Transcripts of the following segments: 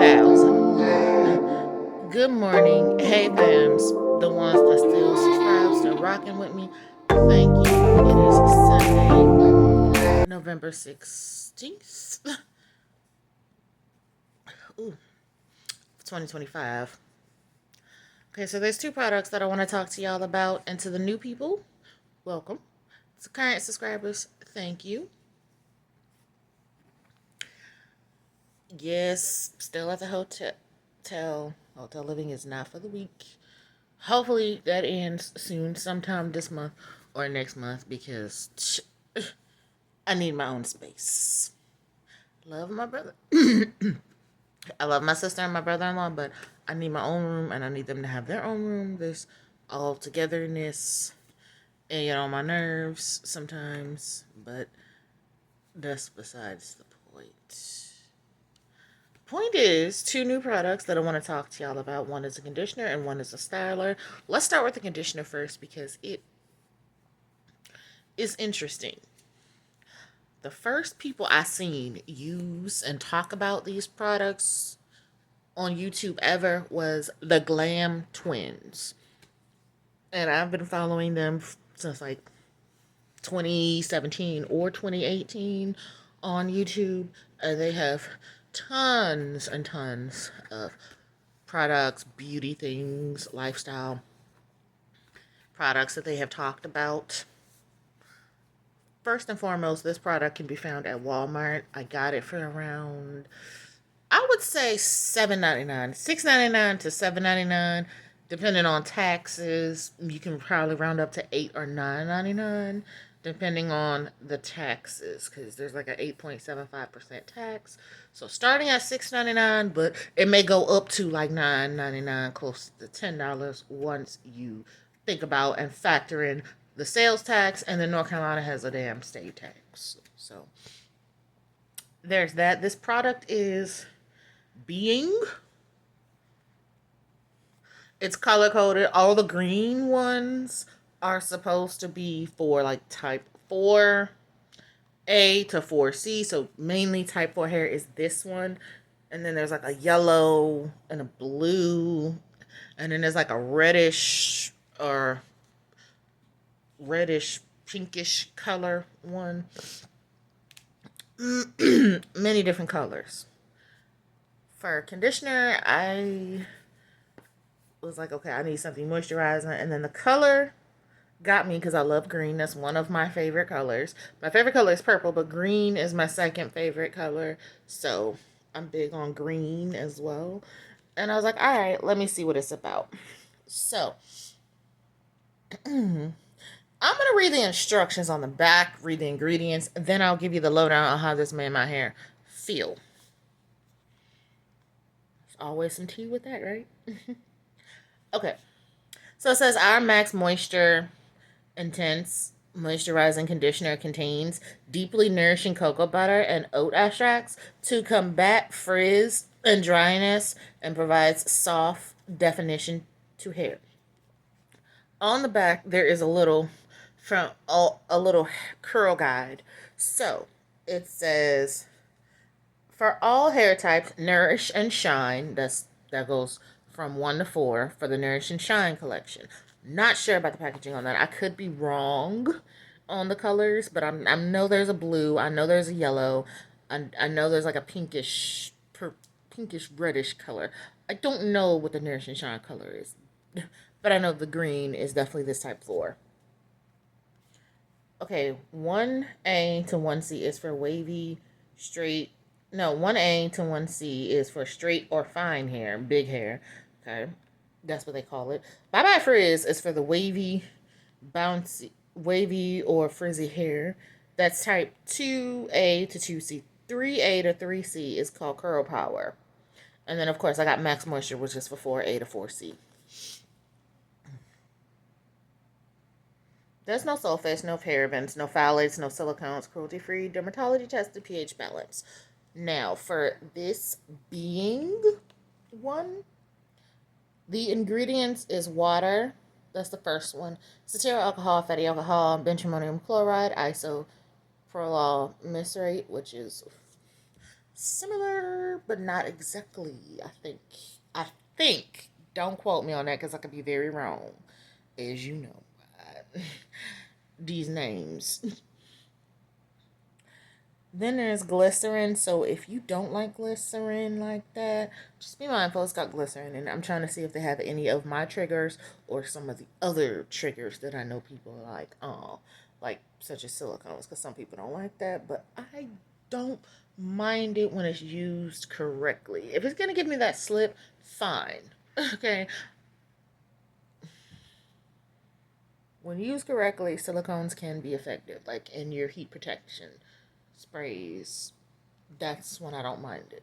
1,000. Good morning. Hey, fams. The ones that still subscribe, still rocking with me. Thank you. It is Sunday, November 16th. Ooh, 2025. Okay, so there's two products that I want to talk to y'all about. And to the new people, welcome. To current subscribers, thank you. Yes, still at the hotel. Hotel living is not for the week. Hopefully that ends soon, sometime this month or next month, because I need my own space. Love my brother. I love my sister and my brother-in-law, but I need my own room and I need them to have their own room. There's all togetherness and get on my nerves sometimes, but that's besides the point. Point is, two new products that I want to talk to y'all about. One is a conditioner and one is a styler. Let's start with the conditioner first because it is interesting. The first people I seen use and talk about these products on YouTube ever was the Glam Twins. And I've been following them since like 2017 or 2018 on YouTube. They have tons and tons of products, beauty things, lifestyle products that they have talked about. First and foremost, this product can be found at Walmart. I got it for around, I would say $7.99, $6.99 to $7.99, depending on taxes. You can probably round up to $8 or $9.99, depending on the taxes, because there's like an 8.75% tax. So starting at $6.99, but it may go up to like $9.99, close to $10 once you think about and factor in the sales tax, and then North Carolina has a damn state tax. So there's that. This product is Being. It's color coded. All the green ones are supposed to be for like type 4A to 4C. So mainly type 4 hair is this one. And then there's like a yellow and a blue. And then there's like a reddish or reddish pinkish color one. Many different colors. For conditioner, I was like, okay, I need something moisturizing. And then the color got me because I love green. That's one of my favorite colors. My favorite color is purple, but green is my second favorite color. So I'm big on green as well. And I was like, all right, let me see what it's about. So I'm going to read the instructions on the back, read the ingredients, then I'll give you the lowdown on how this made my hair feel. There's always some tea with that, right? Okay. So it says our Max Moisture Intense Moisturizing Conditioner contains deeply nourishing cocoa butter and oat extracts to combat frizz and dryness and provides soft definition to hair. On the back there is a little curl guide. So it says for all hair types, nourish and shine. That goes from 1 to 4 for the Nourish and Shine collection. Not sure about the packaging on that. I could be wrong on the colors, but I know there's a blue. I know there's a yellow. I know there's like a pinkish reddish color. I don't know what the Nourish and Shine color is, but I know the green is definitely this type 4. Okay, 1A to 1C is for wavy, straight. No, 1A to 1C is for straight or fine hair, big hair. Okay, that's what they call it. Bye Bye Frizz is for the wavy or frizzy hair. That's type 2A to 2C. 3A to 3C is called Curl Power. And then, of course, I got Max Moisture, which is for 4A to 4C. There's no sulfates, no parabens, no phthalates, no silicones, cruelty-free, dermatology tested, pH balance. Now, for this Being one, the ingredients is water. That's the first one. Cetyl alcohol, fatty alcohol, benzimonium chloride, isopropyl mesylate, which is similar but not exactly. I think. Don't quote me on that because I could be very wrong, as you know. These names. Then there's glycerin. So if you don't like glycerin like that, just be mindful it's got glycerin. And I'm trying to see if they have any of my triggers or some of the other triggers that I know people like. Like such as silicones, because some people don't like that, but I don't mind it when it's used correctly. If it's gonna give me that slip, fine. Okay. When used correctly, silicones can be effective, like in your heat protection sprays. That's when I don't mind it.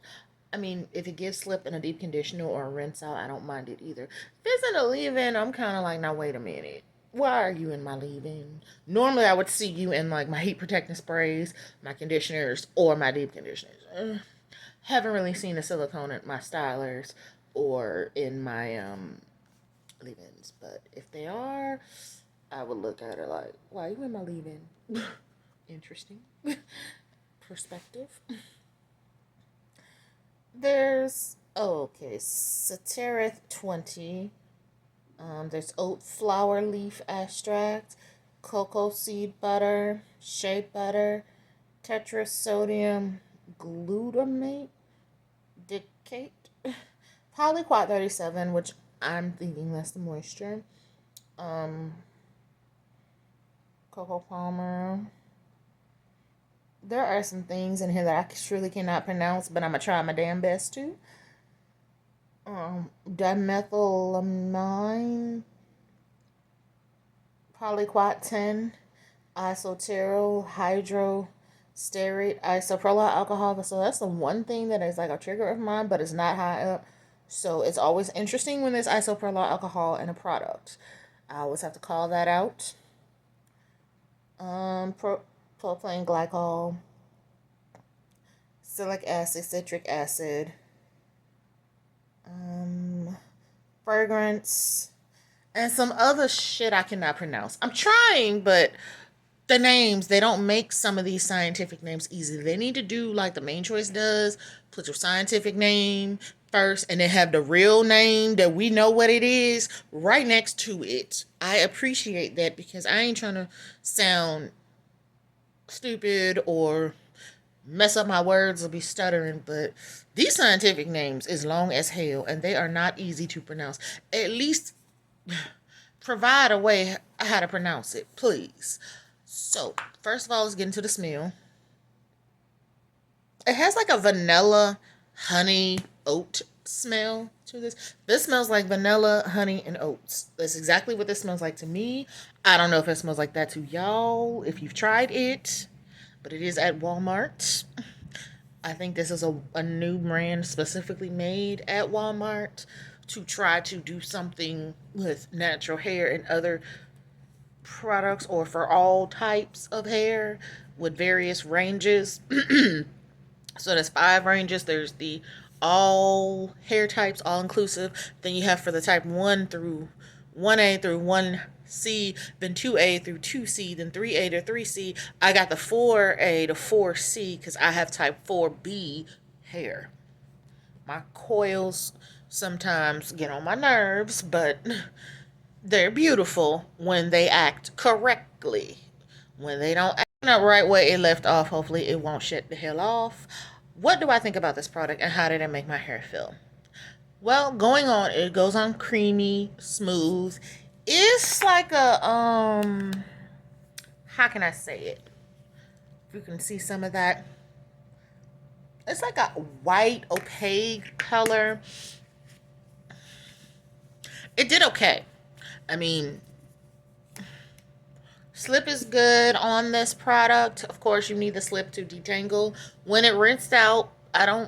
I mean, if it gives slip in a deep conditioner or a rinse out, I don't mind it either. If it's in a leave-in, I'm kind of like, now wait a minute. Why are you in my leave-in? Normally, I would see you in like my heat protecting sprays, my conditioners, or my deep conditioners. Haven't really seen a silicone in my stylers or in my leave-ins, but if they are, I would look at it like, why are you in my leave-in? Interesting perspective. There's okay, Satirith 20. There's oat flower leaf extract, cocoa seed butter, shea butter, tetrasodium glutamate, dictate, polyquat 37, which I'm thinking that's the moisture. Um, Cocoa Palmer. There are some things in here that I truly cannot pronounce, but I'm gonna try my damn best to. Dimethylamine, polyquat 10, isoteryl hydrosterate, isopropyl alcohol. So that's the one thing that is like a trigger of mine, but it's not high up. So it's always interesting when there's isopropyl alcohol in a product. I always have to call that out. Propylene glycol, silic acid, citric acid, fragrance, and some other shit I cannot pronounce. I'm trying, but the names, they don't make some of these scientific names easy. They need to do like the main choice does, put your scientific name first and then have the real name that we know what it is right next to it. I appreciate that because I ain't trying to sound stupid or mess up my words or be stuttering, but these scientific names is long as hell and they are not easy to pronounce. At least provide a way how to pronounce it, please. So, first of all, let's get into the smell. It has like a vanilla, honey, oat smell to this. This smells like vanilla, honey, and oats. That's exactly what this smells like to me. I don't know if it smells like that to y'all, if you've tried it, but it is at Walmart. I think this is a new brand specifically made at Walmart to try to do something with natural hair and other products or for all types of hair with various ranges. So there's 5 ranges. There's the all hair types, all inclusive. Then you have for the type 1 through 1A through 1C, then 2A through 2C, then 3A to 3C. I got the 4A to 4C because I have type 4B hair. My coils sometimes get on my nerves, but they're beautiful when they act correctly. When they don't act the right way it left off, hopefully it won't shut the hell off. What do I think about this product and how did it make my hair feel? Well, going on, it goes on creamy, smooth. It's like a how can I say it? If you can see some of that. It's like a white opaque color. It did okay. I mean, slip is good on this product. Of course, you need the slip to detangle. When it rinsed out, I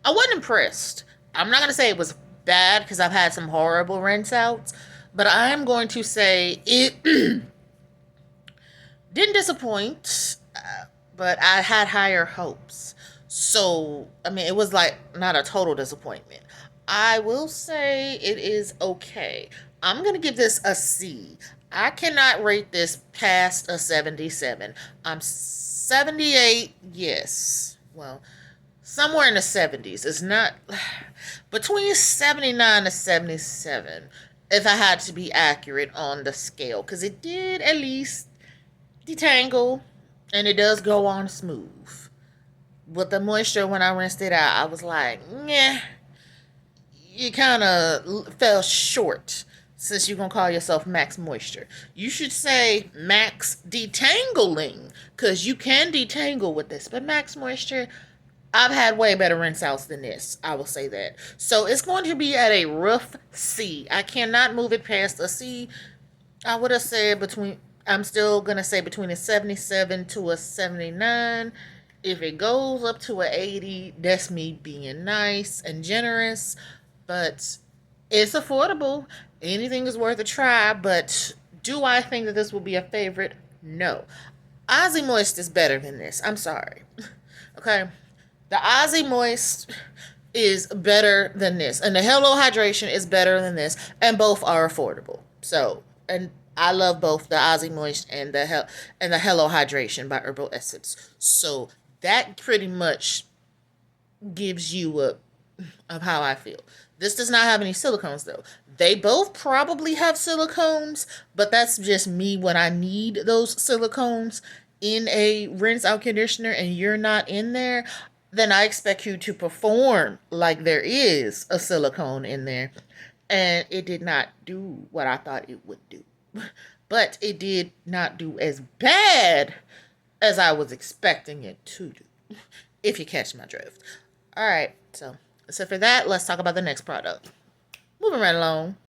wasn't impressed. I'm not gonna say it was bad because I've had some horrible rinse outs, but I'm going to say it didn't disappoint. But I had higher hopes. So, I mean, it was like not a total disappointment. I will say it is okay. I'm going to give this a C. I cannot rate this past a 77. I'm 78, yes. Well, somewhere in the 70s. It's not between 79 to 77, if I had to be accurate on the scale, because it did at least detangle and it does go on smooth. With the moisture, when I rinsed it out, I was like, yeah, you kind of fell short. Since you're gonna call yourself max moisture, you should say max detangling, because you can detangle with this, but max moisture, I've had way better rinse outs than this. I will say that. So it's going to be at a rough C. I cannot move it past a C. I would have said between, I'm still going to say between a 77 to a 79. If it goes up to a 80, that's me being nice and generous. But it's affordable. Anything is worth a try. But do I think that this will be a favorite? No. Aussie Moist is better than this. I'm sorry. Okay. The Aussie Moist is better than this, and the Hello Hydration is better than this, and both are affordable. So, and I love both the Aussie Moist and the Hello Hydration by Herbal Essence. So that pretty much gives you a of how I feel. This does not have any silicones though. They both probably have silicones, but that's just me when I need those silicones in a rinse out conditioner and you're not in there, then I expect you to perform like there is a silicone in there. And it did not do what I thought it would do. But it did not do as bad as I was expecting it to do, if you catch my drift. All right, so for that, let's talk about the next product. Moving right along.